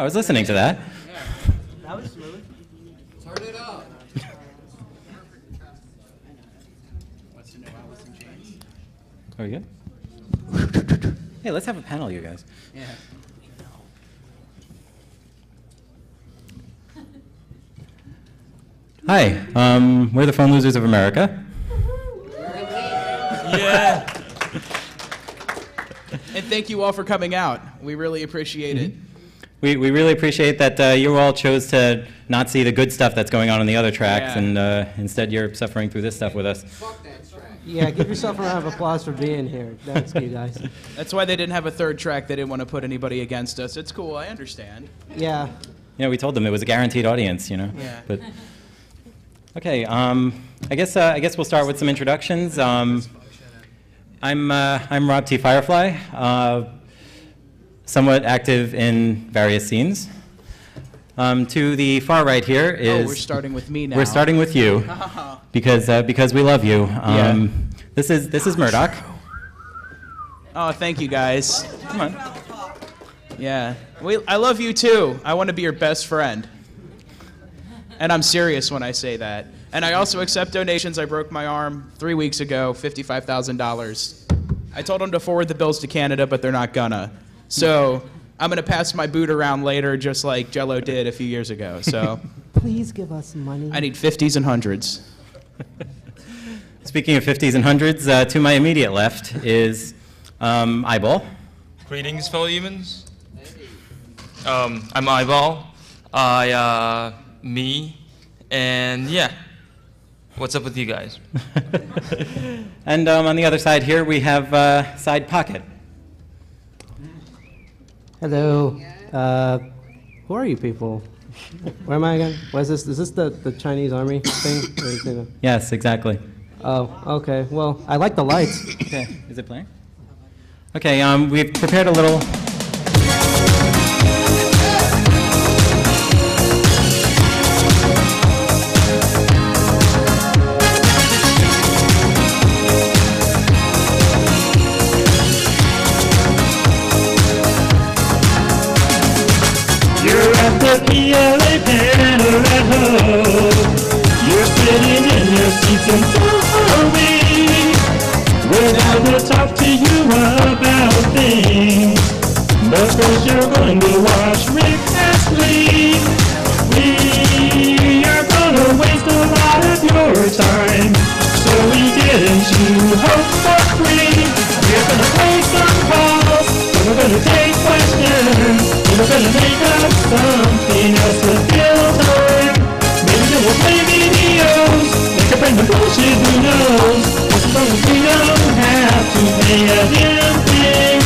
was listening to that. That was smooth. Turn it up. What's the new Alice in Chains? Are we good? Hey, let's have a panel, you guys. Yeah. Hi, we're the Phone Losers of America. Yeah. And thank you all for coming out. We really appreciate it. We really appreciate that you all chose to not see the good stuff that's going on in the other tracks, Yeah. and instead you're suffering through this stuff with us. Fuck that track. Yeah, give yourself a round of applause for being here. Thanks, you guys. That's why they didn't have a third track. They didn't want to put anybody against us. It's cool. I understand. Yeah. You know, we told them it was a guaranteed audience, you know. Yeah. But okay, I guess we'll start with some introductions. I'm Rob T. Firefly, somewhat active in various scenes. To the far right here is. Oh, we're starting with me now. We're starting with you because we love you. Yeah. This is Murdoch. Oh, thank you guys. Come on. Yeah. I love you too. I want to be your best friend. And I'm serious when I say that. And I also accept donations. I broke my arm 3 weeks ago, $55,000. I told them to forward the bills to Canada, but they're not gonna. So I'm gonna pass my boot around later, just like Jello did a few years ago. So Please give us money. I need 50s and 100s. Speaking of 50s and 100s, to my immediate left is Eyeball. Greetings, fellow humans. I'm Eyeball. Me, and yeah. What's up with you guys? And on the other side here we have Side Pocket. Hello. Who are you people? Where am I again? What is this? Is this the Chinese army thing? Or is it Yes, exactly. oh, okay. Well, I like the lights. Okay, is it playing? Okay, we've prepared a little. You're at the PLA panel at home. You're sitting in your seats and away. We're down to talk to you about things. But first you're going to watch Rick Astley. We are gonna waste a lot of your time. So we get into hope for free. We're gonna play some calls. And we're gonna take questions. And we're gonna make up something else to fill time. Maybe then we'll play videos. Make a friend of bullshit, who knows? As long as we don't have to pay a damn thing.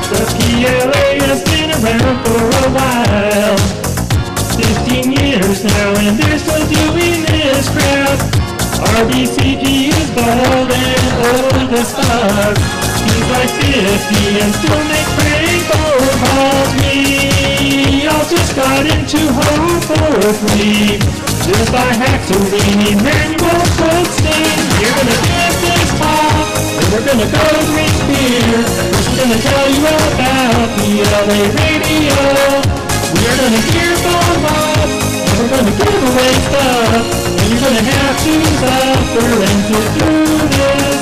The PLA has been around for a while. 15 years now and they're still doing this crap. RBCP is bald and old as fuck. He's like 50 and still makes prank phone calls. We all just got into home for free. Just by Haxorine, Emmanuel Cookstein. We're gonna get this talk, and we're gonna go drink beer. We're gonna tell you about PLA Radio. We're gonna hear from us, and we're gonna give away stuff. And you're gonna have to suffer and sit through this.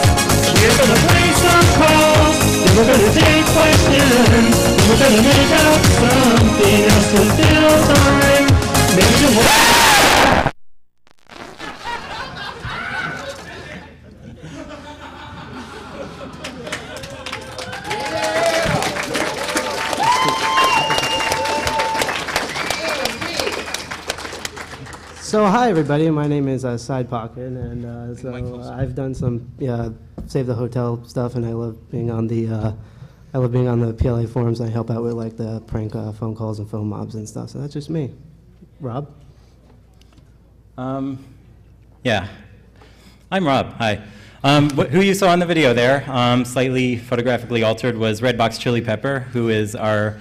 We're gonna play some calls, and we're gonna take questions. And we're gonna make up something else to fill time. Maybe we'll... So hi everybody, my name is Side Pocket, and I've done some Save the Hotel stuff, and I love being on the PLA forums. I help out with like the prank phone calls and phone mobs and stuff. So that's just me. Rob. Yeah, I'm Rob. Hi. Who you saw in the video there, slightly photographically altered, was Redbox Chili Pepper, who is our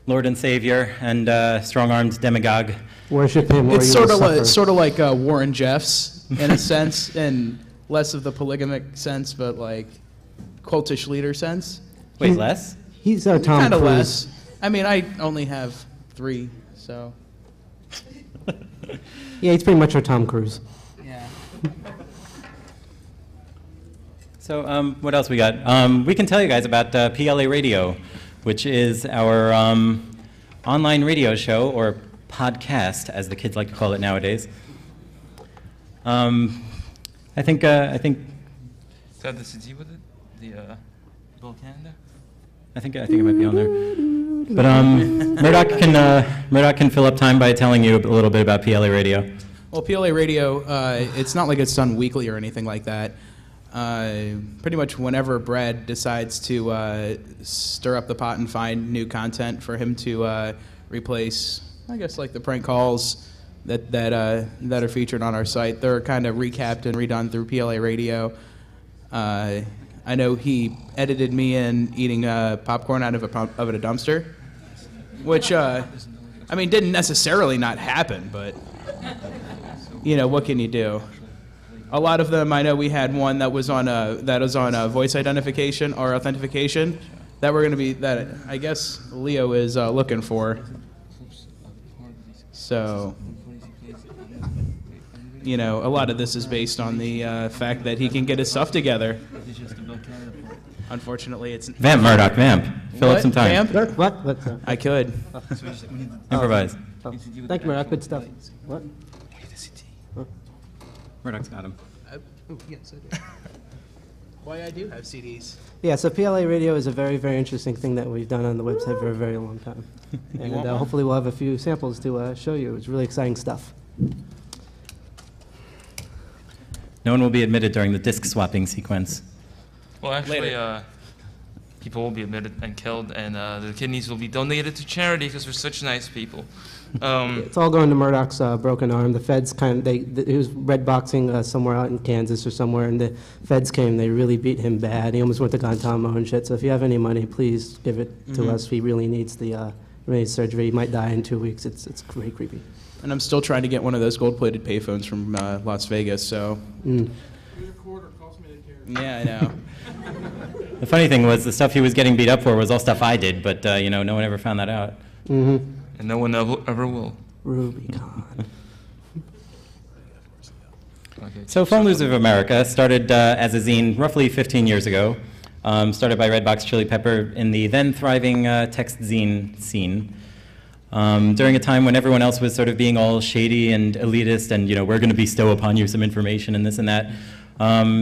Lord and Savior and strong-armed demagogue. Worship him. Or It's you sort will of suffer. like Warren Jeffs in a sense, and less of the polygamic sense, but like cultish leader sense. Wait, less? He's our Tom Kind of Cruise. less. I mean, I only have 3. So Yeah, he's pretty much our Tom Cruise. yeah. So what else we got? We can tell you guys about PLA Radio, which is our online radio show, or podcast, as the kids like to call it nowadays. I think Is that the CD with it? The Bill Canada? I think it might be on there. But Murdoch can fill up time by telling you a little bit about PLA Radio. Well, PLA Radio, it's not like it's done weekly or anything like that. Pretty much whenever Brad decides to stir up the pot and find new content for him to replace, I guess, like the prank calls that are featured on our site, they're kind of recapped and redone through PLA Radio. I know he edited me in eating popcorn out of a dumpster, which didn't necessarily not happen, but what can you do? A lot of them, I know we had one that was on voice identification or authentication that I guess Leo is looking for. So, a lot of this is based on the fact that he can get his stuff together. Unfortunately, it's Vamp, Murdoch, vamp. Fill up some time. Vamp? What? I could. Improvise. Oh. Thank you, Murdoch. Good stuff. What? Murdoch's got him. Yes, I do. Why I do have CDs. Yeah, so PLA Radio is a very, very interesting thing that we've done on the website for a very long time. And want one? hopefully we'll have a few samples to show you. It's really exciting stuff. No one will be admitted during the disc swapping sequence. Well, actually, Later. people will be admitted and killed, and the kidneys will be donated to charity because we're such nice people. It's all going to Murdoch's broken arm. The feds he was red boxing somewhere out in Kansas or somewhere, and the feds came. They really beat him bad. He almost went to Guantanamo and shit. So if you have any money, please give it to us. He really needs the surgery. He might die in 2 weeks. It's very creepy. And I'm still trying to get one of those gold-plated payphones from Las Vegas, so... Yeah, I know. The funny thing was, the stuff he was getting beat up for was all stuff I did, but no one ever found that out. Mm-hmm. And no one ever will. Rubicon. Okay. So Phone Losers of America started as a zine roughly 15 years ago, started by Redbox Chili Pepper in the then thriving text zine scene. During a time when everyone else was sort of being all shady and elitist and, we're going to bestow upon you some information and this and that,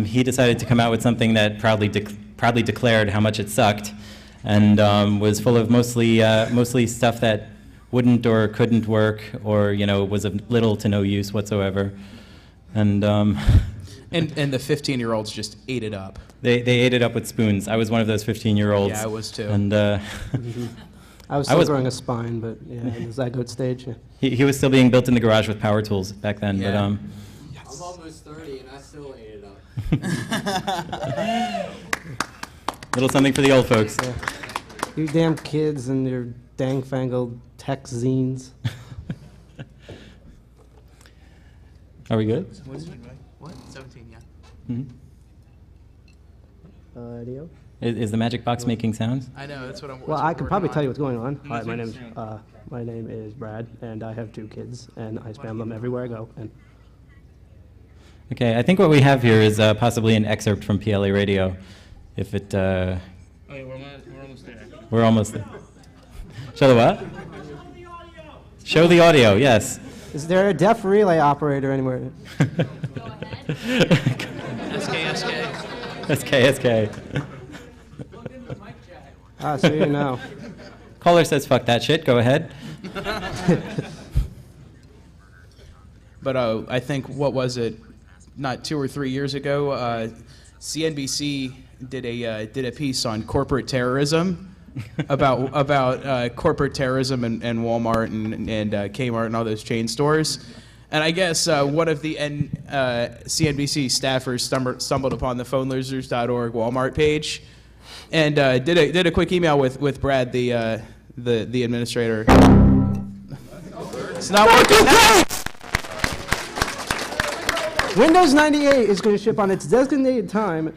he decided to come out with something that proudly declared how much it sucked and was full of mostly stuff that wouldn't or couldn't work or, was of little to no use whatsoever. And And the 15-year-olds just ate it up. they ate it up with spoons. I was one of those 15-year-olds. Yeah, I was too. And I was still growing a spine, but yeah, in the zygote stage. Yeah. he was still being built in the garage with power tools back then. Yeah. But I'm almost 30 and I still ate it up. little something for the old folks. Yeah. You damn kids and your dang-fangled tech zines. Are we good? What? 17, yeah. Mhm. Leo? Is the magic box making sounds? I know, that's what I'm Well, I can probably tell you what's going on. Hi, my name is Brad, and I have 2 kids, and I spam them everywhere I go. And Okay, I think what we have here is possibly an excerpt from PLA Radio. If it, Okay, we're almost there. we're almost there. Show the what? Show the audio, yes. is there a deaf relay operator anywhere? SK. Ah, so you know. Caller says fuck that shit, go ahead. But I think, what was it, not 2 or 3 years ago, CNBC did a piece on corporate terrorism, about corporate terrorism and Walmart and Kmart and all those chain stores. And I guess one of the CNBC staffers stumbled upon the phonelosers.org Walmart page and did a quick email with Brad, the administrator. It's not working now. Windows 98 is going to ship on its designated time.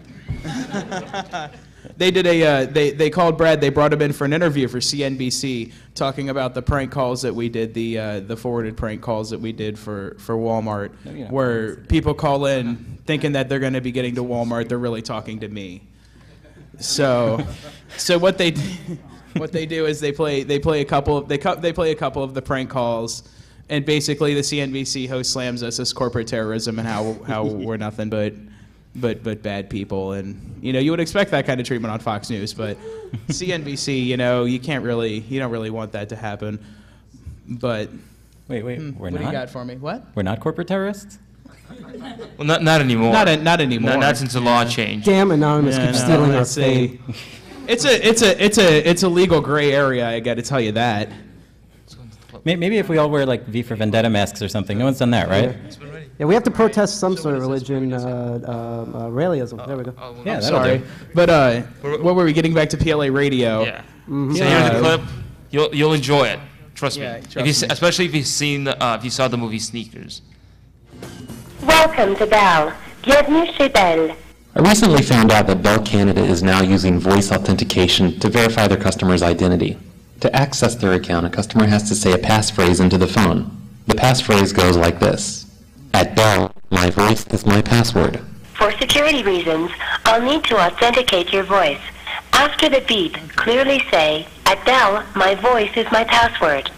they did they called Brad. They brought him in for an interview for CNBC, talking about the prank calls that we did, the forwarded prank calls that we did for Walmart, where people call in thinking that they're going to be getting to Walmart. They're really talking to me. So what they do is they play a couple of the prank calls, and basically the CNBC host slams us as corporate terrorism and how we're nothing but bad people. And you would expect that kind of treatment on Fox News, but CNBC, you don't really want that to happen. But Wait, we're what not? do you got for me? What? We're not corporate terrorists? Well, not anymore. Not anymore. Not since the law changed. Damn, Anonymous keeps stealing our I'd say fame. it's a legal gray area. I got to tell you that. Maybe if we all wear like V for Vendetta masks or something. No one's done that, right? Yeah, we have to protest some sort of religion, Raelism. There we go. Yeah, that'll Sorry, do. but what were we getting back to PLA radio? Yeah. So here's the clip. You'll enjoy it. Trust me. Yeah, trust me. Especially if if you saw the movie Sneakers. Welcome to Bell. Bienvenue chez Bell. I recently found out that Bell Canada is now using voice authentication to verify their customer's identity. To access their account, a customer has to say a passphrase into the phone. The passphrase goes like this. At Bell, my voice is my password. For security reasons, I'll need to authenticate your voice. After the beep, clearly say, at Bell, my voice is my password.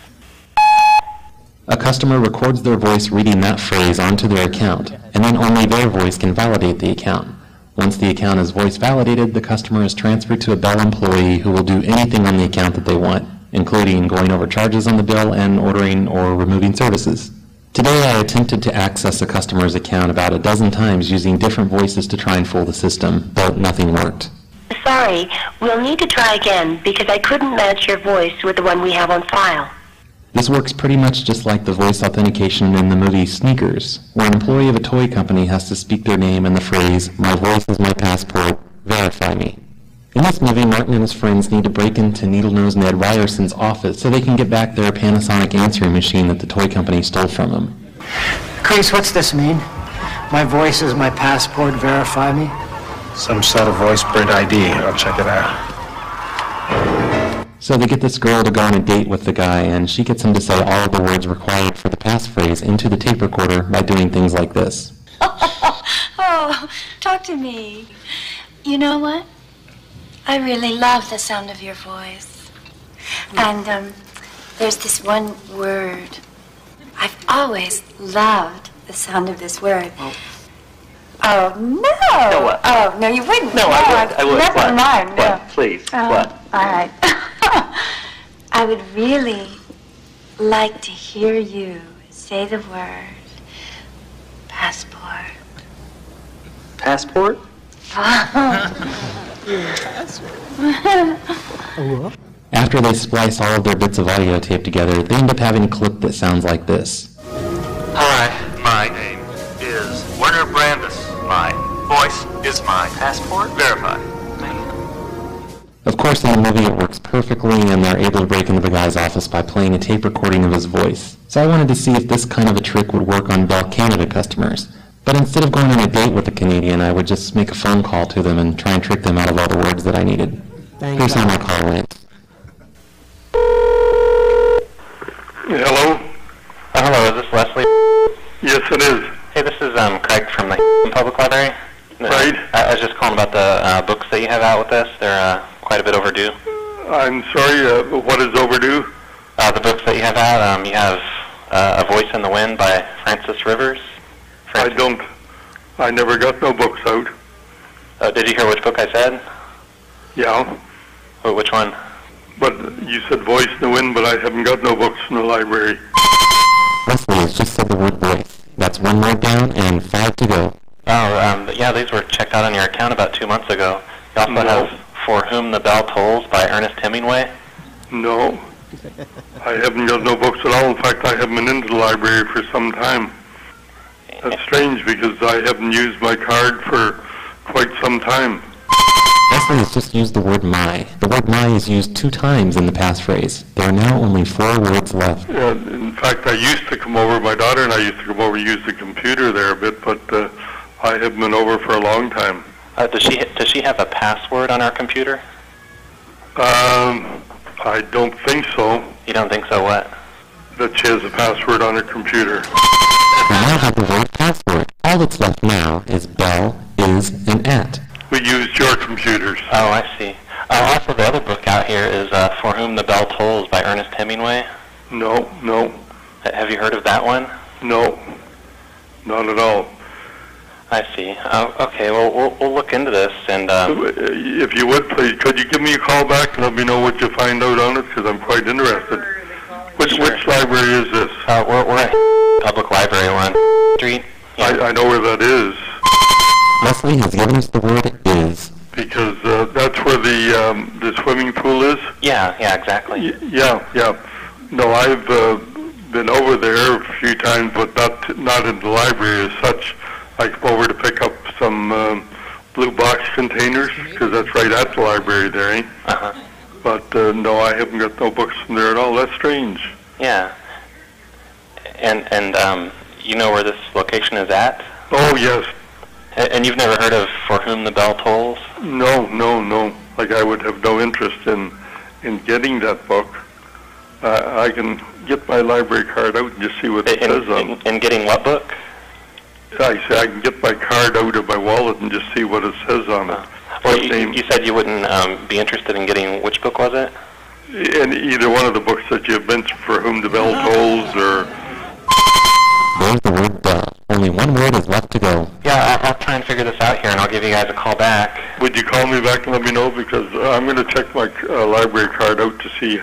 A customer records their voice reading that phrase onto their account, and then only their voice can validate the account. Once the account is voice validated, the customer is transferred to a Bell employee who will do anything on the account that they want, including going over charges on the bill and ordering or removing services. Today I attempted to access a customer's account about a dozen times using different voices to try and fool the system, but nothing worked. Sorry, we'll need to try again because I couldn't match your voice with the one we have on file. This works pretty much just like the voice authentication in the movie Sneakers, where an employee of a toy company has to speak their name and the phrase, my voice is my passport, verify me. In this movie, Martin and his friends need to break into Needle-Nose Ned Ryerson's office so they can get back their Panasonic answering machine that the toy company stole from him. Chris, what's this mean? My voice is my passport, verify me? Some sort of voice print ID. I'll check it out. So they get this girl to go on a date with the guy, and she gets him to say all of the words required for the passphrase into the tape recorder by doing things like this. Oh, talk to me. You know what? I really love the sound of your voice. And there's this one word. I've always loved the sound of this word. Oh, no. Oh, no, you wouldn't. No, I would. Never What? mind. No. What? Please. What? All right. I would really like to hear you say the word passport. Passport? After they splice all of their bits of audio tape together, they end up having a clip that sounds like this. Hi, my name is Werner Brandis. My voice is my passport. Verify. Of course, in the movie it works perfectly, and they're able to break into the guy's office by playing a tape recording of his voice. So I wanted to see if this kind of a trick would work on Bell Canada customers. But instead of going on a date with the Canadian, I would just make a phone call to them and try and trick them out of all the words that I needed. Here's how my call went. Hello? Hello, is this Leslie? Yes, it is. Hey, this is Craig from the Public Library. Right. I was just calling about the books that you have out with us. They're quite a bit overdue. I'm sorry, what is overdue? The books that you have out, you have A Voice in the Wind by Francis Rivers. I never got no books out. Did you hear which book I said? Yeah. Which one? But you said Voice in the Wind, but I haven't got no books in the library. Leslie has just said the word voice. That's one word down and 5 to go. Oh, yeah, these were checked out on your account about 2 months ago. You also have For Whom the Bell Tolls by Ernest Hemingway. No. I haven't got no books at all. In fact, I haven't been into the library for some time. That's strange because I haven't used my card for quite some time. Leslie has just used the word my. The word my is used 2 times in the passphrase. There are now only 4 words left. In fact, I used to come over, my daughter and I used to come over and use the computer there a bit, but I haven't been over for a long time. Does she have a password on her computer? I don't think so. You don't think so? What? That she has a password on her computer. We now have the right password. All that's left now is bell, is, and at. We used your computers. Oh, I see. Also, the other book out here is For Whom the Bell Tolls by Ernest Hemingway. No. Have you heard of that one? No, not at all. I see. Okay, well, we'll look into this, and... if you would, please, could you give me a call back and let me know what you find out on it, because I'm quite interested. Which library is this? We're at Public Library on Street. Yeah. I know where that is. Leslie has given us the word is. Because that's where the swimming pool is? Yeah, exactly. Yeah. No, I've been over there a few times, but not in the library as such. I come over to pick up some blue box containers, because that's right at the library there, eh? Uh-huh. But no, I haven't got no books from there at all. That's strange. Yeah. And you know where this location is at? Oh, yes. And you've never heard of For Whom the Bell Tolls? No. Like, I would have no interest in getting that book. I can get my library card out and just see what it says on it. In getting what book? I say I can get my card out of my wallet and just see what it says on it. Well, you said you wouldn't be interested in getting, which book was it? In either one of the books that you've mentioned, For Whom the Bell Tolls, or... There's the word bell. Only one word is left to go. Yeah, I'll try and figure this out here, and I'll give you guys a call back. Would you call me back and let me know? Because I'm going to check my library card out to see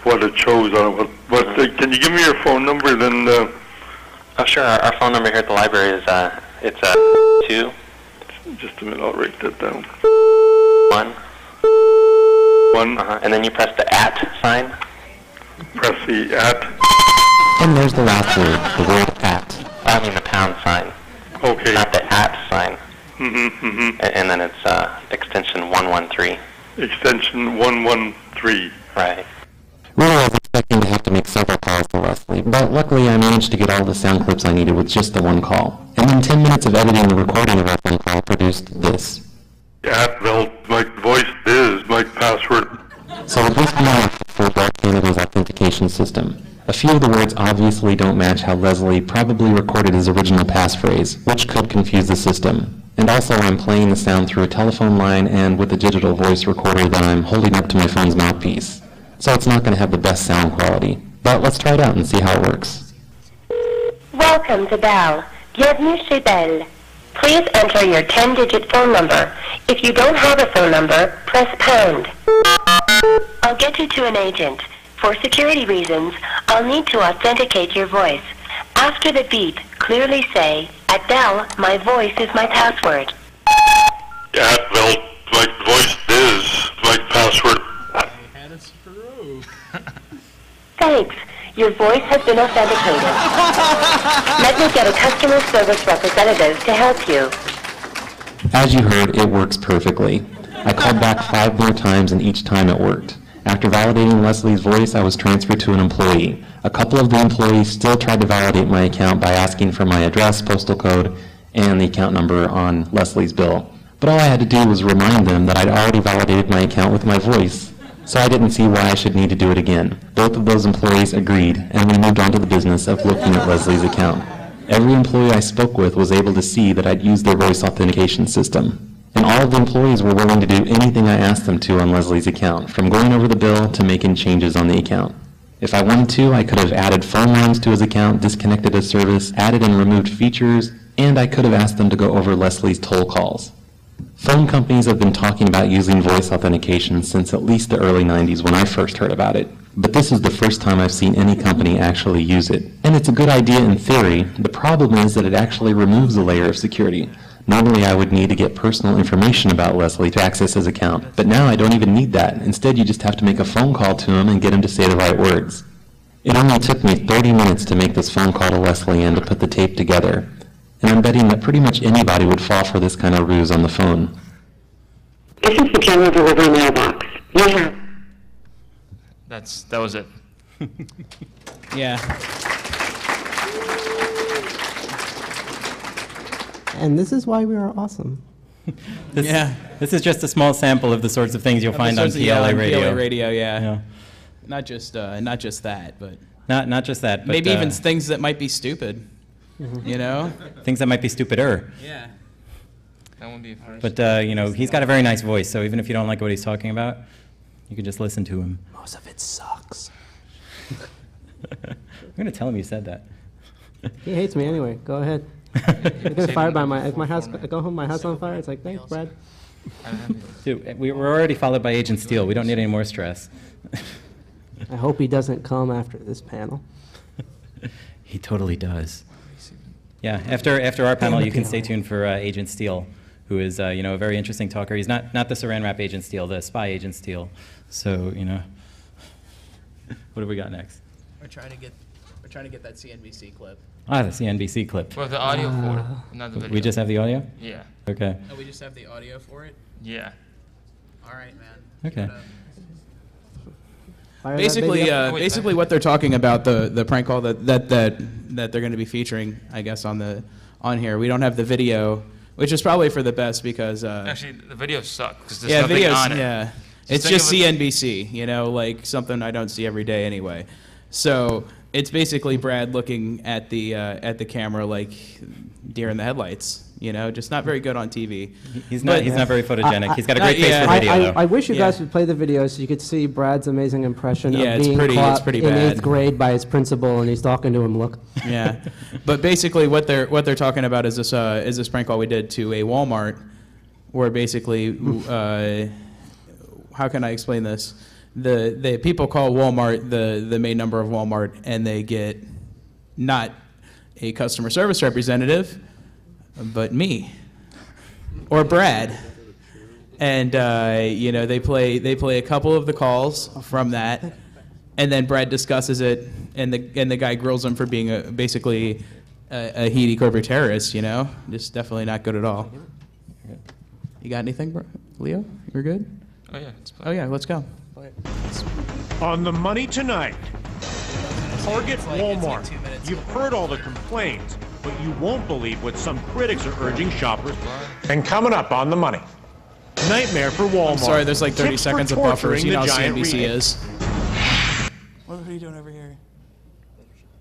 what it shows on it. But can you give me your phone number, then... Oh, sure. Our phone number here at the library is, it's 2. Just a minute, I'll write that down. 1. And then you press the @ sign. Press the @ And there's the last word, the word at. I mean the pound sign. Okay. Not the @ sign. And then it's extension 113. Extension 113. Right. Really, I was expecting to have to make several calls to Leslie, but luckily I managed to get all the sound clips I needed with just the one call. And then 10 minutes of editing and recording of our phone call produced this. Well, my voice is my password. So with this being for Dark Canada's authentication system, a few of the words obviously don't match how Leslie probably recorded his original passphrase, which could confuse the system. And also I'm playing the sound through a telephone line and with a digital voice recorder that I'm holding up to my phone's mouthpiece. So it's not going to have the best sound quality. But let's try it out and see how it works. Welcome to Bell. Bienvenue chez Bell. Please enter your 10-digit phone number. If you don't have a phone number, press pound. I'll get you to an agent. For security reasons, I'll need to authenticate your voice. After the beep, clearly say, "At Bell, my voice is my password." At Bell, my voice is my password. Thanks. Your voice has been authenticated. Let me get a customer service representative to help you. As you heard, it works perfectly. I called back 5 more times and each time it worked. After validating Leslie's voice, I was transferred to an employee. A couple of the employees still tried to validate my account by asking for my address, postal code, and the account number on Leslie's bill. But all I had to do was remind them that I'd already validated my account with my voice. So I didn't see why I should need to do it again. Both of those employees agreed, and we moved on to the business of looking at Leslie's account. Every employee I spoke with was able to see that I'd used their voice authentication system. And all of the employees were willing to do anything I asked them to on Leslie's account, from going over the bill to making changes on the account. If I wanted to, I could have added phone lines to his account, disconnected his service, added and removed features, and I could have asked them to go over Leslie's toll calls. Phone companies have been talking about using voice authentication since at least the early 90s when I first heard about it. But this is the first time I've seen any company actually use it. And it's a good idea in theory. The problem is that it actually removes a layer of security. Normally I would need to get personal information about Leslie to access his account, but now I don't even need that. Instead, you just have to make a phone call to him and get him to say the right words. It only took me 30 minutes to make this phone call to Leslie and to put the tape together. And I'm betting that pretty much anybody would fall for this kind of ruse on the phone. This is the general delivery mailbox. You have... That was it. Yeah. And this is why we are awesome. This is just a small sample of the sorts of things you'll find on PLA radio. PLA radio, yeah. Not just that, but not just that, but maybe even things that might be stupid. You know, things that might be stupider. Yeah. That won't be a first. But you know, he's got a very nice voice, so even if you don't like what he's talking about, you can just listen to him. Most of it sucks. I'm gonna tell him you said that. He hates me anyway. Go ahead. You're getting fired by if my house. I go home, my house on fire. It's like, thanks, Brad. Dude, we're already followed by Agent Steele. We don't need any more stress. I hope he doesn't come after this panel. He totally does. Yeah, after our panel, you can stay tuned for Agent Steele, who is you know, a very interesting talker. He's not the Saran Wrap Agent Steele, the spy Agent Steele. So you know, what have we got next? We're trying to get that CNBC clip. Ah, the CNBC clip. For the audio for it, not the video. We just have the audio? Yeah. Okay. Oh, we just have the audio for it? Yeah. All right, man. Okay. Basically, what they're talking about, the prank call that they're going to be featuring, I guess, on here. We don't have the video, which is probably for the best because actually the videos suck because there's nothing on it. Yeah, it's just CNBC, you know, like something I don't see every day anyway. So it's basically Brad looking at the camera like deer in the headlights. You know, just not very good on TV. He's not very photogenic. He's got a great face for video, though. I wish you guys would play the video so you could see Brad's amazing impression of being caught in bad. 8th grade by his principal, and he's talking to him. Look. Yeah, but basically what they're talking about is this prank call we did to a Walmart, where basically, how can I explain this? The people call Walmart the main number of Walmart, and they get not a customer service representative, but me or Brad, and you know, they play a couple of the calls from that, and then Brad discusses it, and the guy grills him for being basically a heady corporate terrorist. You know, just definitely not good at all. You got anything, Leo? You're good? Oh yeah. Oh yeah, let's go. On the money tonight, Target, Walmart. You've heard all the complaints, but you won't believe what some critics are urging shoppers. And coming up on the money, nightmare for Walmart. I'm sorry, there's like 30 Tips for seconds of buffers. torturing You know the how giant CNBC retail. is. What are you doing over here?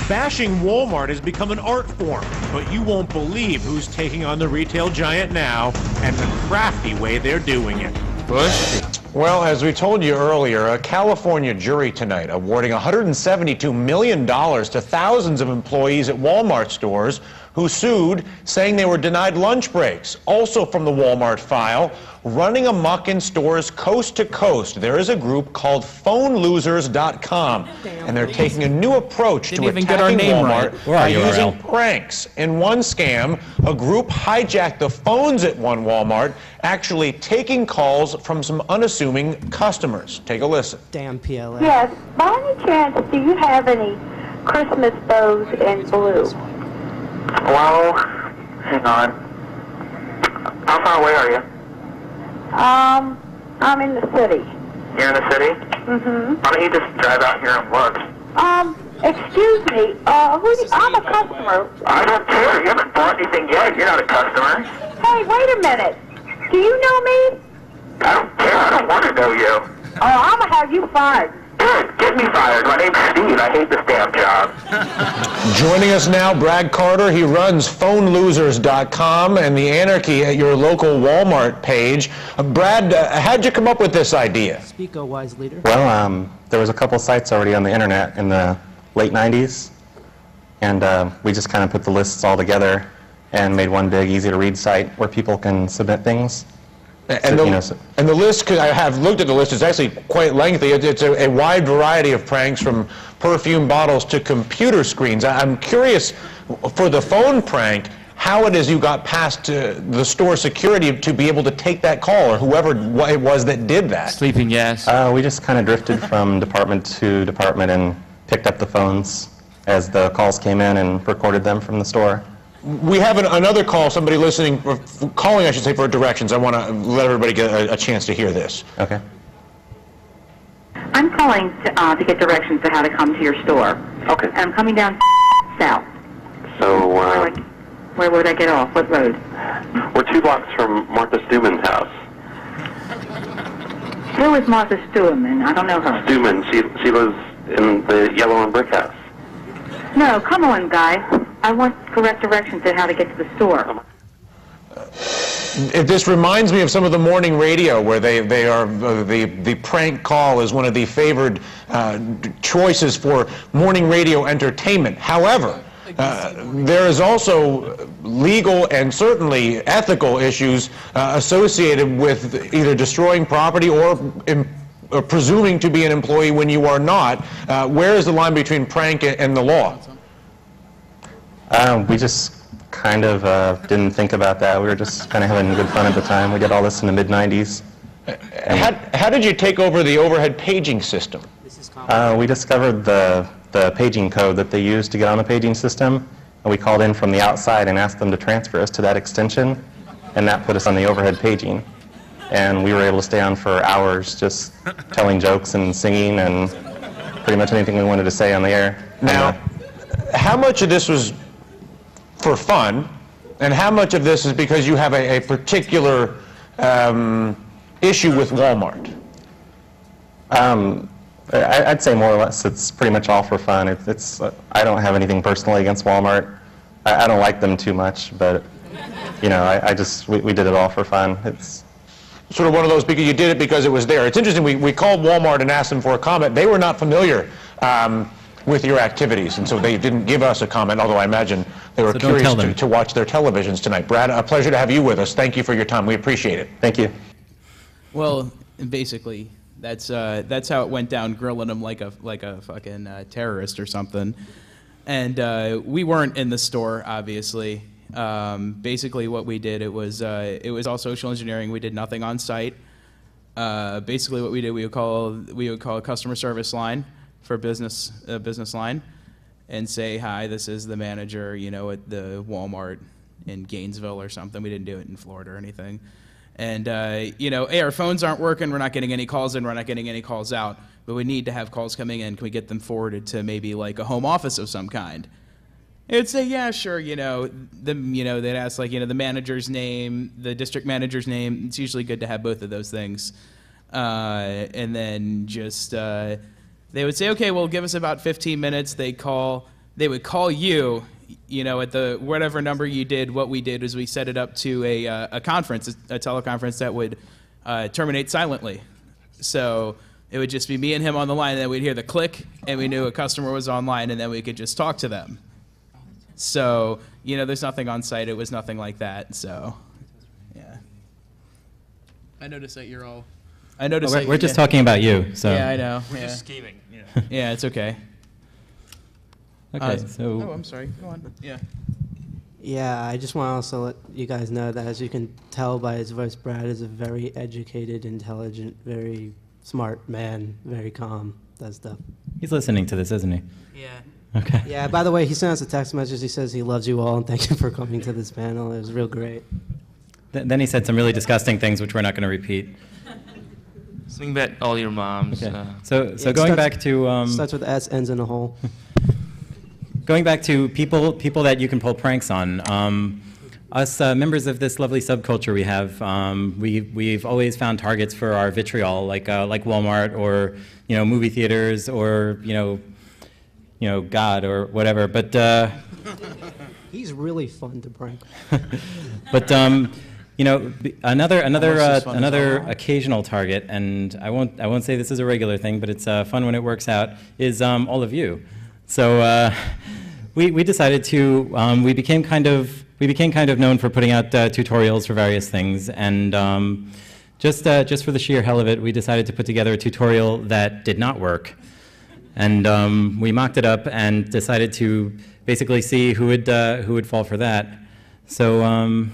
Bashing Walmart has become an art form, but you won't believe who's taking on the retail giant now and the crafty way they're doing it. Bush? Well, as we told you earlier, a California jury tonight awarding $172 million to thousands of employees at Walmart stores who sued, saying they were denied lunch breaks. Also from the Walmart file, running amok in stores coast to coast, there is a group called PhoneLosers.com, and they're taking a new approach to attacking Walmart by using pranks. In one scam, a group hijacked the phones at one Walmart, actually taking calls from some unassuming customers. Take a listen. Damn PLA. Yes. By any chance, do you have any Christmas bows in blue? Well, hang on. How far away are you? I'm in the city. You're in the city? Mm-hmm. Why don't you just drive out here and look? Excuse me, I'm a customer. I don't care. You haven't bought anything yet. You're not a customer. Hey, wait a minute. Do you know me? I don't care. I don't want to know you. Oh, I'm gonna have you fired. Good. Get me fired. My name's Steve. I hate this damn job. Joining us now, Brad Carter. He runs PhoneLosers.com and the anarchy at your local Walmart page. Brad, how'd you come up with this idea? Speak, O wise leader. Well, there was a couple sites already on the internet in the late 90s, and we just kind of put the lists all together and made one big, easy-to-read site where people can submit things. And the list, because I have looked at the list, is actually quite lengthy. It's a wide variety of pranks, from perfume bottles to computer screens. I'm curious, for the phone prank, how it is you got past the store security to be able to take that call, or whoever it was that did that. Sleeping gas. We just kind of drifted from department to department and picked up the phones as the calls came in and recorded them from the store. We have another call, somebody listening, calling, I should say, for directions. I want to let everybody get a chance to hear this. Okay. I'm calling to get directions to how to come to your store. Okay. And I'm coming down south. So, Where would I get off? What road? We're 2 blocks from Martha Stuman's house. Who is Martha Stuman? I don't know her. Stuman, she lives in the yellow and brick house. No, come on, guys. I want correct directions to how to get to the store. This reminds me of some of the morning radio where they are the prank call is one of the favored choices for morning radio entertainment. However, there is also legal and certainly ethical issues associated with either destroying property or presuming to be an employee when you are not. Where is the line between prank and the law? We just kind of didn't think about that. We were just kind of having good fun at the time. We did all this in the mid-90s. How did you take over the overhead paging system? We discovered the paging code that they used to get on the paging system, and we called in from the outside and asked them to transfer us to that extension, and that put us on the overhead paging. And we were able to stay on for hours just telling jokes and singing and pretty much anything we wanted to say on the air. Now, how much of this was for fun, and how much of this is because you have a particular issue with Walmart? I'd say more or less it's pretty much all for fun. I don't have anything personally against Walmart. I don't like them too much, but you know, we did it all for fun. It's sort of one of those, because you did it because it was there. It's interesting, we called Walmart and asked them for a comment. They were not familiar with your activities, and so they didn't give us a comment, although I imagine they were curious to watch their televisions tonight. Brad, a pleasure to have you with us. Thank you for your time. We appreciate it. Thank you. Well, basically, that's how it went down, grilling him like a fucking terrorist or something. And we weren't in the store, obviously. Basically, what we did, it was all social engineering. We did nothing on site. Basically, what we did, we would call a customer service line for business line, and say, "Hi, this is the manager, you know, at the Walmart in Gainesville or something." We didn't do it in Florida or anything. And you know, hey, our phones aren't working. We're not getting any calls in. We're not getting any calls out. But we need to have calls coming in. Can we get them forwarded to maybe like a home office of some kind? It'd say, yeah, sure, you know, they'd ask, like, you know, the manager's name, the district manager's name. It's usually good to have both of those things. And then just, they would say, okay, well, give us about 15 minutes. They would call you, you know, at the whatever number you did. What we did is we set it up to a conference, a teleconference that would terminate silently. So it would just be me and him on the line, and then we'd hear the click, and we knew a customer was online, and then we could just talk to them. So, you know, there's nothing on site. It was nothing like that. So, yeah. I noticed that you're all. I noticed. We're just talking about you. So. Yeah, I know. We're yeah. just scheming. Yeah. Yeah, it's okay. Okay. So. Oh, I'm sorry. Go on. Yeah. Yeah, I just want to also let you guys know that, as you can tell by his voice, Brad is a very educated, intelligent, very smart man, very calm, that stuff. He's listening to this, isn't he? Yeah. Okay. Yeah, by the way, he sent us a text message. He says he loves you all and thank you for coming to this panel. It was real great. Then he said some really disgusting things, which we're not going to repeat. Swing bet all your moms. Okay. So going back to... starts with S, ends in a hole. Going back to people that you can pull pranks on. Us members of this lovely subculture we have, we've always found targets for our vitriol, like Walmart or, you know, movie theaters or, you know, God or whatever. But he's really fun to prank. But you know, another occasional target, and I won't say this is a regular thing, but it's fun when it works out, is all of you. So we decided to we became kind of known for putting out tutorials for various things, and just for the sheer hell of it, we decided to put together a tutorial that did not work. And we mocked it up and decided to basically see who would fall for that. So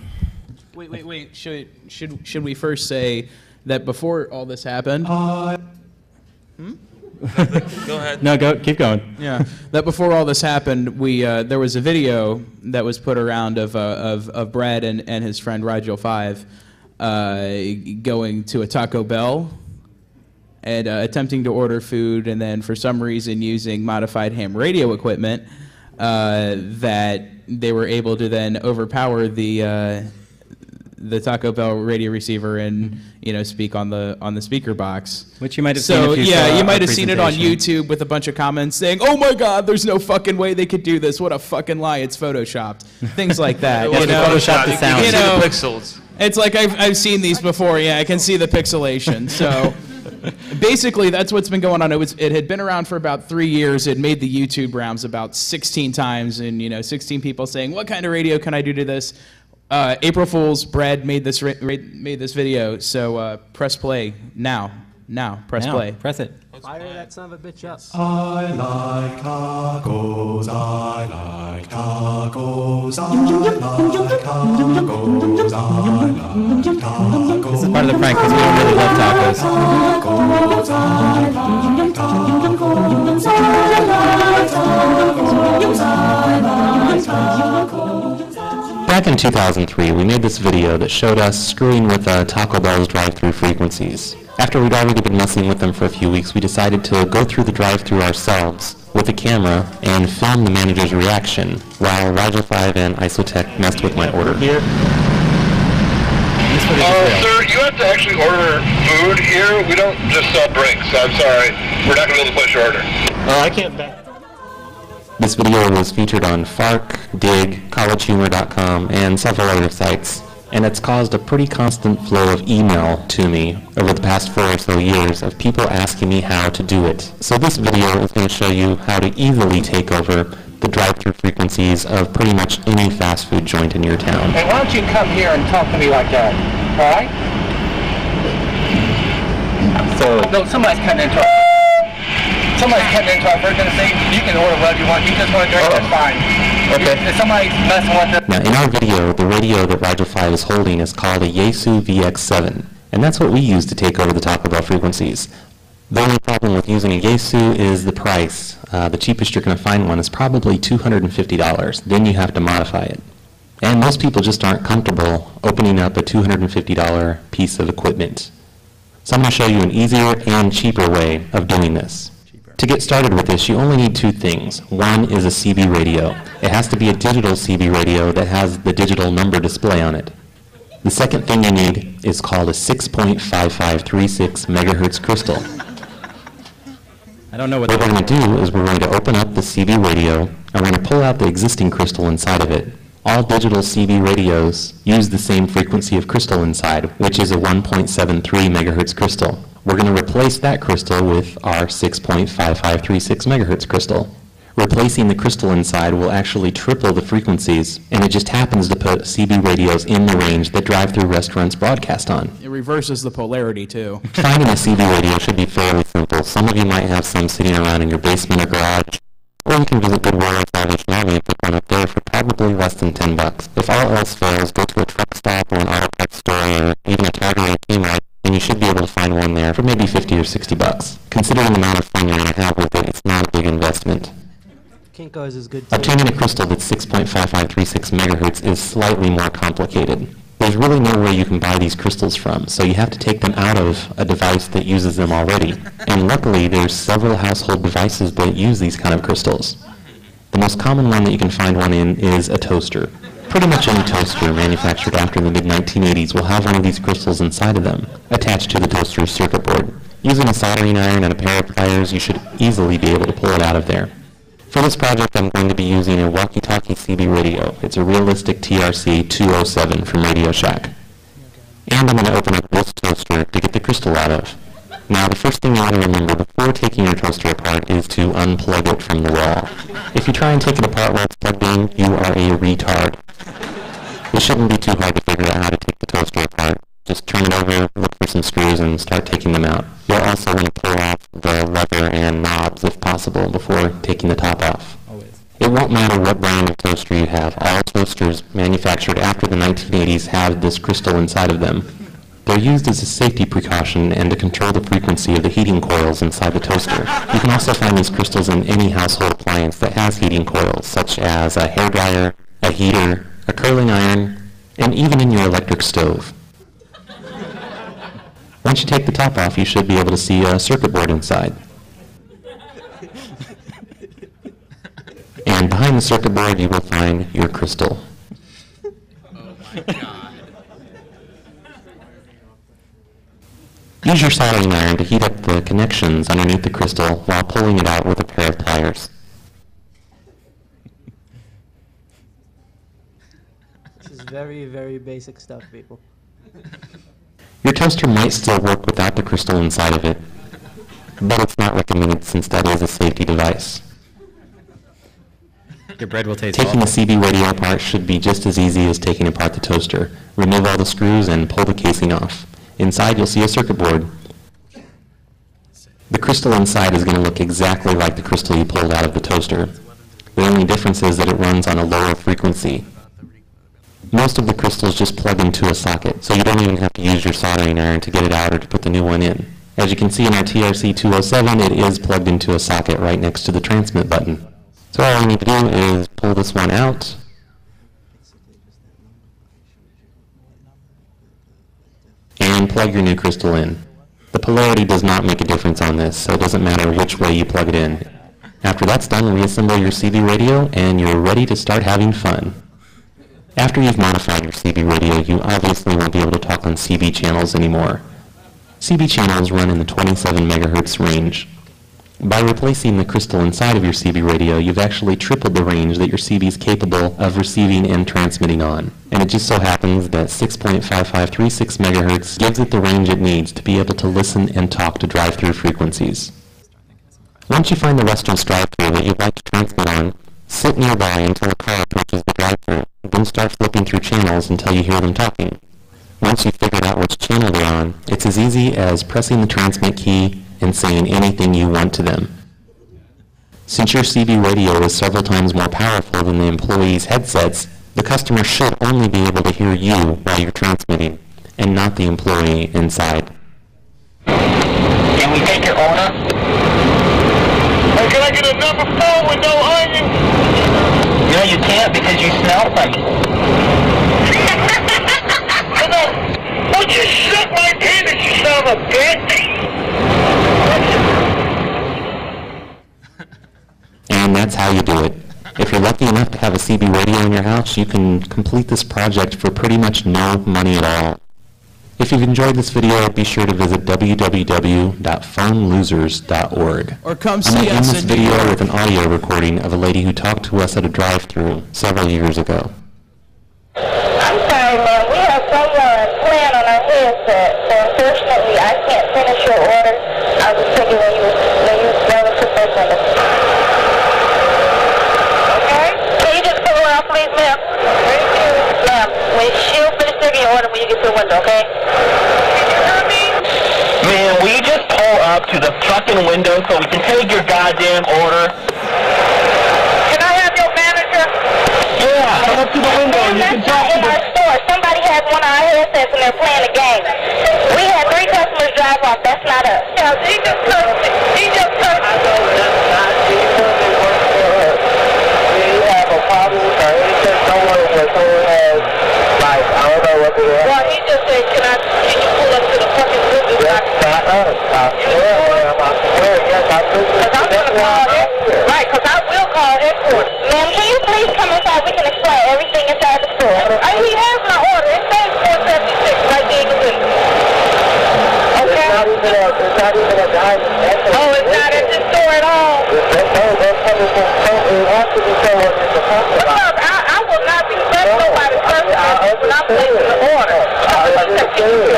Wait. Should we first say that before all this happened? Go ahead. No, keep going. Yeah, that before all this happened, there was a video that was put around of Brad and his friend Rigel 5 going to a Taco Bell and attempting to order food, and then for some reason using modified ham radio equipment that they were able to then overpower the the Taco Bell radio receiver and speak on the speaker box. Which you might have seen if you yeah, saw you might our have seen it on presentation. YouTube with a bunch of comments saying, "Oh my God, there's no fucking way they could do this. What a fucking lie. It's photoshopped." Things like that. Yeah, Photoshop the sound. You can see the pixels. It's like I've seen these before. Yeah, I can see the pixelation. So basically, that's what's been going on. It had been around for about 3 years. It made the YouTube rounds about 16 times, and 16 people saying, "What kind of radio can I do to this?" April Fools, Brad made this video. So press play now. Press play. Press it. Fire that son of a bitch up. I like tacos, I like tacos, I like tacos, I like tacos. This is part of the prank because we don't really love tacos. Tacos, I like tacos, I like tacos. Back in 2003, we made this video that showed us screwing with Taco Bell's drive-thru frequencies. After we'd already been messing with them for a few weeks, we decided to go through the drive-thru ourselves with a camera and film the manager's reaction while Roger 5 and Isotech messed with my order. Sir, you have to actually order food here. We don't just sell drinks. I'm sorry. We're not going to be able to place your order. I can't back. This video was featured on Fark, Dig, CollegeHumor.com, and several other sites, and it's caused a pretty constant flow of email to me over the past 4 or so years of people asking me how to do it. So this video is going to show you how to easily take over the drive-thru frequencies of pretty much any fast food joint in your town. Hey, why don't you come here and talk to me like that, all right? So, No, somebody's cutting into our... Somebody's cutting into our first thing. You can order whatever you want. You just want to drink, that's fine. Okay. If somebody's messing with it... Now, in our video, the radio that Rigel 5 is holding is called a Yaesu VX7, and that's what we use to take over the Taco Bell frequencies. The only problem with using a Yaesu is the price. The cheapest you're going to find one is probably $250. Then you have to modify it. And most people just aren't comfortable opening up a $250 piece of equipment. So I'm going to show you an easier and cheaper way of doing this. To get started with this, you only need 2 things. One is a CB radio. It has to be a digital CB radio that has the digital number display on it. The second thing you need is called a 6.5536 megahertz crystal. I don't know what we're going to do is we're going to open up the CB radio and we're going to pull out the existing crystal inside of it. All digital CB radios use the same frequency of crystal inside, which is a 1.73 megahertz crystal. We're going to replace that crystal with our 6.5536 megahertz crystal. Replacing the crystal inside will actually triple the frequencies, and it just happens to put CB radios in the range that drive-thru restaurants broadcast on. It reverses the polarity, too. Finding a CB radio should be fairly simple. Some of you might have some sitting around in your basement or garage, or you can visit Goodwill or Salvation Army and pick one up there for probably less than $10. If all else fails, go to a truck stop or an auto parts store or even a Target or a Kmart, and you should be able to find one there for maybe $50 or $60. Considering the amount of fun you're going to have with it, it's not a big investment. Kinko's is good too. Obtaining a crystal that's 6.5536 megahertz is slightly more complicated. There's really no way you can buy these crystals from, so you have to take them out of a device that uses them already. And luckily, there's several household devices that use these kind of crystals. The most common one that you can find one in is a toaster. Pretty much any toaster manufactured after the mid-1980s will have one of these crystals inside of them, attached to the toaster's circuit board. Using a soldering iron and a pair of pliers, you should easily be able to pull it out of there. For this project, I'm going to be using a walkie-talkie CB radio. It's a realistic TRC 207 from Radio Shack. And I'm going to open up this toaster to get the crystal out of. Now, the first thing you want to remember before taking your toaster apart is to unplug it from the wall. If you try and take it apart while it's plugged in, you are a retard. It shouldn't be too hard to figure out how to take the toaster apart. Just turn it over, look for some screws, and start taking them out. You'll also want to pull off the lever and knobs if possible before taking the top off. Always. It won't matter what brand of toaster you have. All toasters manufactured after the 1980s have this crystal inside of them. They're used as a safety precaution and to control the frequency of the heating coils inside the toaster. You can also find these crystals in any household appliance that has heating coils, such as a hairdryer, a heater, a curling iron, and even in your electric stove. Once you take the top off, you should be able to see a circuit board inside. And behind the circuit board, you will find your crystal. Oh my God. Use your soldering iron to heat up the connections underneath the crystal while pulling it out with a pair of pliers. This is very, very basic stuff, people. Your toaster might still work without the crystal inside of it, but it's not recommended since that is a safety device. Your bread will taste Taking the awful. CB radio apart should be just as easy as taking apart the toaster. Remove all the screws and pull the casing off. Inside you'll see a circuit board. The crystal inside is going to look exactly like the crystal you pulled out of the toaster. The only difference is that it runs on a lower frequency. Most of the crystals just plug into a socket, so you don't even have to use your soldering iron to get it out or to put the new one in. As you can see in our TRC-207, it is plugged into a socket right next to the transmit button. So all you need to do is pull this one out, and plug your new crystal in. The polarity does not make a difference on this, so it doesn't matter which way you plug it in. After that's done, reassemble your CB radio, and you're ready to start having fun. After you've modified your CB radio, you obviously won't be able to talk on CB channels anymore. CB channels run in the 27 megahertz range. By replacing the crystal inside of your CB radio, you've actually tripled the range that your CB is capable of receiving and transmitting on. And it just so happens that 6.5536 megahertz gives it the range it needs to be able to listen and talk to drive-through frequencies. Once you find the restaurant's drive-through that you'd like to transmit on, sit nearby until a car approaches the drive-through, then start flipping through channels until you hear them talking. Once you've figured out which channel they're on, it's as easy as pressing the transmit key and saying anything you want to them. Since your CB radio is several times more powerful than the employee's headsets, the customer should only be able to hear you while you're transmitting, and not the employee inside. Can we take your order? Hey, can I get a number 4 with no onion? No, you can't because you smell funny. Would you shut my penis, you son of a bitch? And that's how you do it. If you're lucky enough to have a CB radio in your house, you can complete this project for pretty much no money at all. If you've enjoyed this video, be sure to visit www.phonelosers.org. Or come I'm see going to end us this in video New York. with an audio recording of a lady who talked to us at a drive-thru several years ago. I'm sorry, ma'am. We have someone playing on our headset, so unfortunately I can't finish your order. I was thinking when you were professional. Okay? Can you just pull around, please, ma'am? Ma'am, when she'll finish taking your order when you get to the window, okay? Can you hear me? Man, will you just pull up to the fucking window so we can take your goddamn order? Can I have your manager? Yeah, come up to the window and you can talk to in the... our store. Somebody has one of our headsets and they're playing a game. We had 3 customers drive off. That's not us. Yeah, he just cursed it. He just cursed it. I know that's not you have a problem with her. He said someone was over has, like, I don't know what it is. Well, he just said, can you pull up to the fucking window? That's not us. I swear, ma'am. I swear, yes, I do. Because I'm going to call headquarters. Right, because I will call headquarters. Ma'am, can you please come inside? We can explain everything inside the store. He has my order. It says 476 right there in the window. Okay? It's not even a diamond. Oh, it's not at the store at all? That's coming from it has to be someone in the company. Look, I will not be left nobody's person when I'm placing the order. I don't appreciate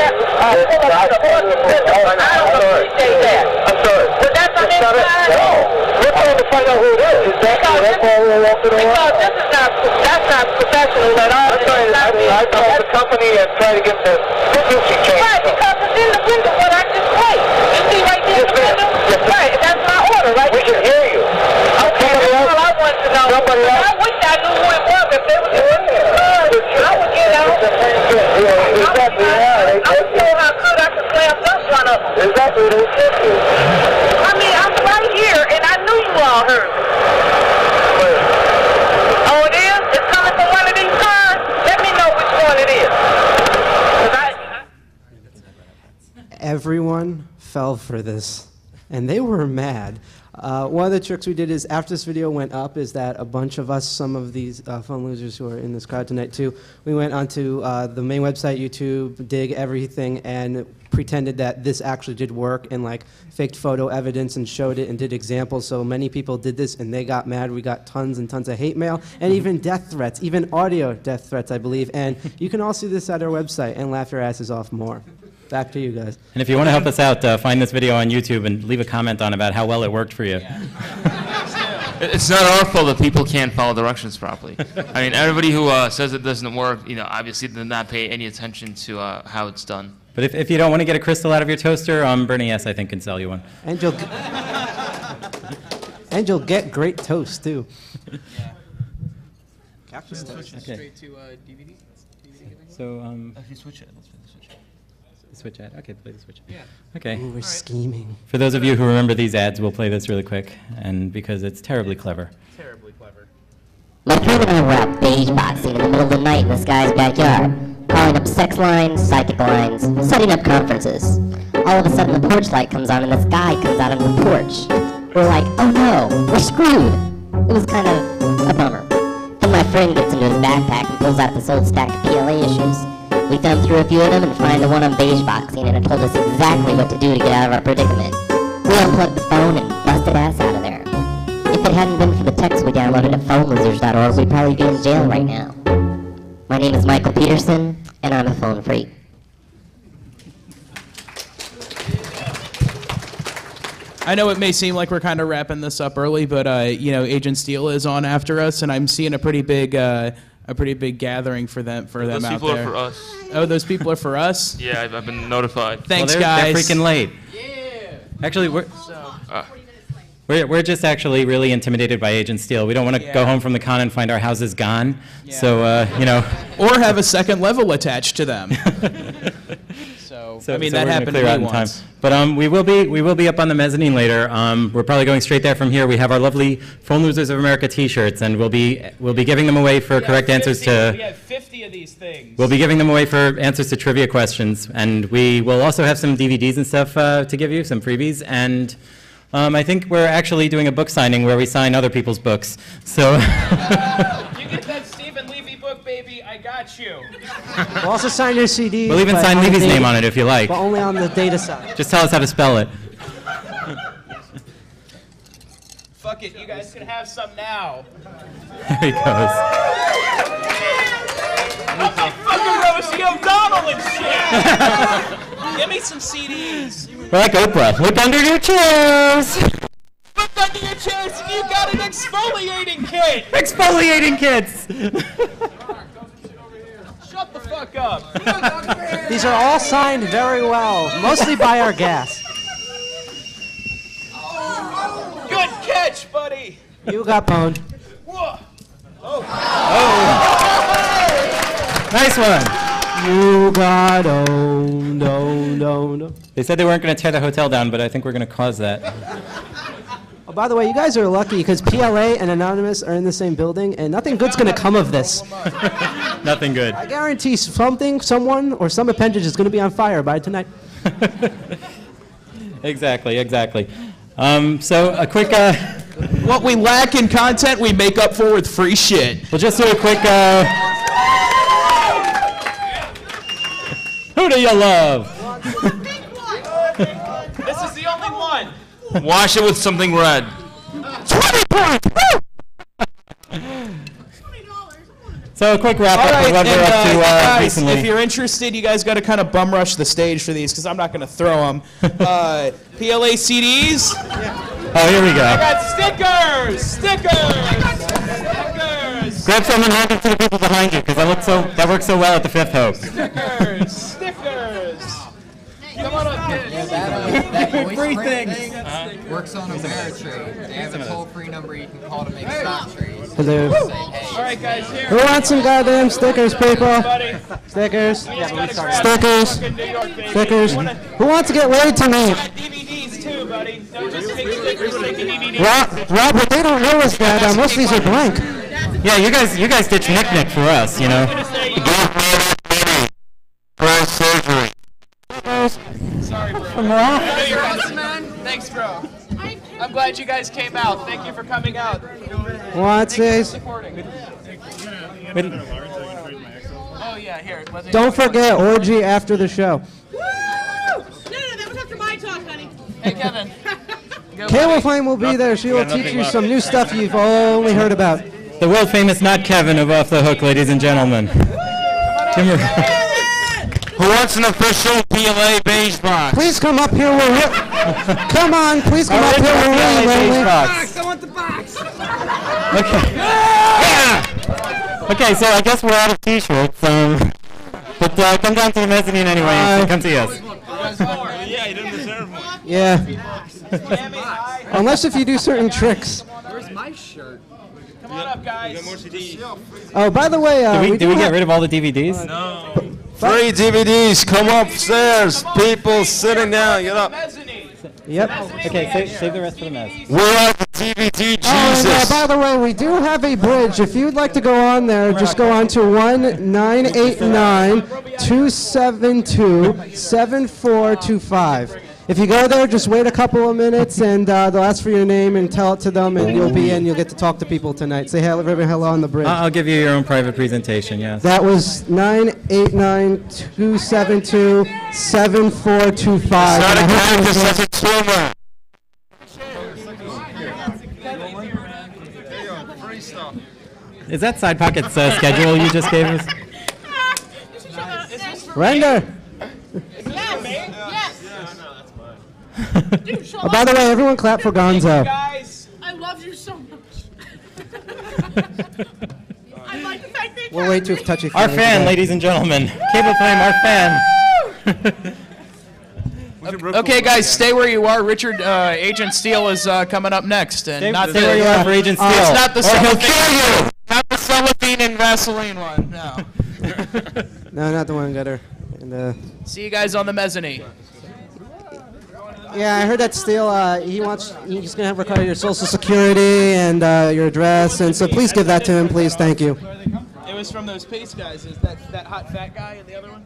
that. I'm sorry. But that's on his side? No. We're trying to find out who it is. Exactly. That's why we're walking around. Because that's not professional at all. I call the company and try to get the frequency changed. Right, because it's in the window what I just played. You see right there in the window? Right, that's my order, right? We can hear you. Okay, that's all I want to know. I wish I knew who it was. If they were doing it, I would get out. Exactly, yeah. I was told how good I could slam this one up. Exactly, they said you. I mean, I'm right here, and I knew you all heard me. Oh, it is? It's coming from one of these cars? Let me know which one it is. Everyone fell for this. and they were mad. One of the tricks we did is after this video went up is that a bunch of us, some of these phone losers who are in this crowd tonight too, we went onto the main website, YouTube, Dig, everything, and pretended that this actually did work and like faked photo evidence and showed it and did examples. So many people did this and they got mad. We got tons and tons of hate mail and even death threats, even audio death threats, I believe. And you can all see this at our website and laugh your asses off more. Back to you guys. And if you want to help us out, find this video on YouTube and leave a comment on about how well it worked for you. It's not our fault that people can't follow directions properly. I mean, everybody who says it doesn't work, obviously did not pay any attention to how it's done. But if you don't want to get a crystal out of your toaster, Bernie S. I think can sell you one. And you'll get great toast too. Cactus toast. Okay. Straight to DVD. So If you switch it, let's switch it. Switch ad. Okay, play the switch. Yeah. Okay. Ooh, we're scheming. For those of you who remember these ads, we'll play this really quick, and because it's terribly clever. Terribly clever. My friend and I were out beige boxing in the middle of the night in this guy's backyard, calling up sex lines, psychic lines, setting up conferences. All of a sudden the porch light comes on and this guy comes out onto the porch. We're like, oh no, we're screwed. It was kind of a bummer. Then my friend gets into his backpack and pulls out this old stack of PLA issues. We thumbed through a few of them and find the one on beige boxing, and it told us exactly what to do to get out of our predicament. We unplugged the phone and busted ass out of there. If it hadn't been for the text we downloaded at phonelosers.org, we'd probably be in jail right now. My name is Michael Peterson, and I'm a phone freak. I know it may seem like we're kind of wrapping this up early, but Agent Steele is on after us, and I'm seeing a pretty big gathering for them out there. Those people are for us. Oh, those people are for us? Yeah, I've been notified. Thanks, They're guys. freaking late. Yeah. Actually, we're just actually really intimidated by Agent Steele. We don't want to go home from the con and find our houses gone. Yeah. So or have a second level attached to them. So I mean, that we're gonna happened to clear out me in time. once. But we will be up on the mezzanine later. We're probably going straight there from here. We have our lovely Phone Losers of America T-shirts, and we'll be giving them away for correct answers to. We have 50 of these things. We'll be giving them away for answers to trivia questions, and we will also have some DVDs and stuff to give you, some freebies, and I think we're actually doing a book signing where we sign other people's books. So. You get that Stephen Levy book, baby. I got you. We'll also sign your CD. We'll even sign Levy's name on it if you like. But only on the data side. Just tell us how to spell it. Fuck it, you guys can have some now. There he goes. I'm like fucking Rosie O'Donnell and shit. Give me some CDs. We're like Oprah. Look under your chairs. Look under your chairs and you got an exfoliating kit. Exfoliating kits. Shut the fuck up. These are all signed very well, mostly by our gas. Good catch, buddy. You got pwned. Whoa. Oh. Nice one. You got owned. They said they weren't going to tear the hotel down, but I think we're going to cause that. Oh, by the way, you guys are lucky because PLA and Anonymous are in the same building, and nothing good's going to come of this. Nothing good. I guarantee someone, or some appendage is going to be on fire by tonight. Exactly. So a quick. What we lack in content, we make up for with free shit. We'll just do a quick. Who do you love? This is the only one. Wash it with something red. 20 points. So a quick wrap up of what we're up to guys, recently. if you're interested, you guys got to kind of bum rush the stage for these because I'm not going to throw them. PLA CDs. Oh, here we go. I got stickers. Grab some and hand it to the people behind you because that works so well at the Fifth Hope. Stickers. Come on up, kids. Yeah, that voice Free print things. thing works on Ameritrade. They have a toll-free number you can call to make stock trades. Hello. Say, hey. All right, guys, here. Who wants some goddamn stickers, people? Stickers. Stickers. Who wants to get laid tonight? DVDs too, buddy. Don't just take stickers, take a DVD. Rob, what they don't know is that most of these are blank. Yeah, you guys ditch Nick for us, you know. Sorry, bro. From I know you're Thanks, bro. I'm glad you guys came out. Thank you for coming out. What's this? Supporting. Oh yeah, here. Don't forget, orgy after the show. No, that was after my talk, honey. Hey, Kevin. Cable Flame will be there. She will teach you some new stuff you've only heard about. The world famous Not Kevin of Off the Hook, ladies and gentlemen. Who wants an official PLA beige box? Please come up here. Come on, please come up here. I want the box. Okay, so I guess we're out of t-shirts. But come down to the mezzanine anyway and come see us. Yeah, you didn't deserve one. Yeah. Unless if you do certain tricks. Where's my shirt? Come on up, guys. Oh, by the way, did we get rid of all the DVDs? No. Free DVDs, come upstairs. People sitting down, get up. Yep. Okay, save the rest for the mess. We're at the DVD Jesus. Oh, and, by the way, we do have a bridge. If you'd like to go on there, just go on to 1-989-272-7425. If you go there, just wait a couple of minutes, and they'll ask for your name and tell it to them, and you'll be in. You'll get to talk to people tonight. Say hello on the bridge. I'll give you your own private presentation, yes. That was 989-272-7425. It's not a cactus, that's a tumor. Is that Side Pocket's schedule you just gave us? Render. Oh, by the way, everyone clap for Gonzo. Guys, I love you so much. I like the fact that We'll wait to touchy. Our fan, ladies and gentlemen. Cable Flame, our fan. Okay, guys, stay where you are. Richard, Agent Steele is coming up next, and Stay where you are for Agent Steele. It's not the Or he'll kill you. Not the cellophane and Vaseline one. No. No, not the one gutter. And, See you guys on the mezzanine. yeah, I heard that Steele. He's gonna require your social security and your address, and so please give that to him, please. Thank you. It was from those Pace guys. Is that hot fat guy and the other one?